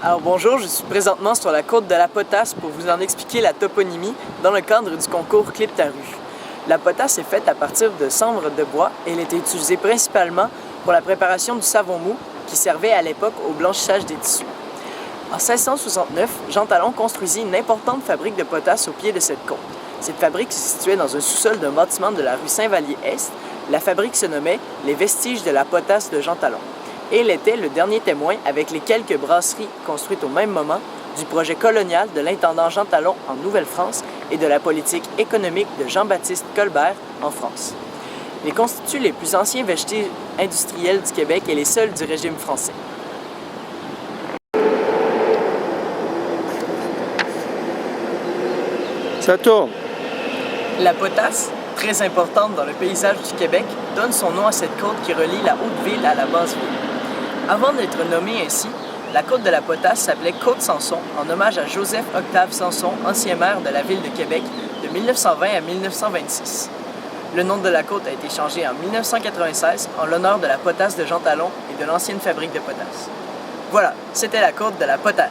Alors bonjour, je suis présentement sur la côte de la Potasse pour vous en expliquer la toponymie dans le cadre du concours Clip ta rue. La potasse est faite à partir de cendres de bois et elle était utilisée principalement pour la préparation du savon mou qui servait à l'époque au blanchissage des tissus. En 1669, Jean Talon construisit une importante fabrique de potasse au pied de cette côte. Cette fabrique se situait dans un sous-sol d'un bâtiment de la rue Saint-Vallier-Est. La fabrique se nommait « Les vestiges de la potasse de Jean Talon ». Et il était le dernier témoin, avec les quelques brasseries construites au même moment, du projet colonial de l'intendant Jean Talon en Nouvelle-France et de la politique économique de Jean-Baptiste Colbert en France. Ils constituent les plus anciens vestiges industriels du Québec et les seuls du régime français. Ça tourne. La potasse, très importante dans le paysage du Québec, donne son nom à cette côte qui relie la Haute-Ville à la Basse-Ville. Avant d'être nommée ainsi, la côte de la Potasse s'appelait Côte-Sanson en hommage à Joseph-Octave Sanson, ancien maire de la ville de Québec de 1920 à 1926. Le nom de la côte a été changé en 1996 en l'honneur de la potasse de Jean Talon et de l'ancienne fabrique de potasse. Voilà, c'était la côte de la Potasse.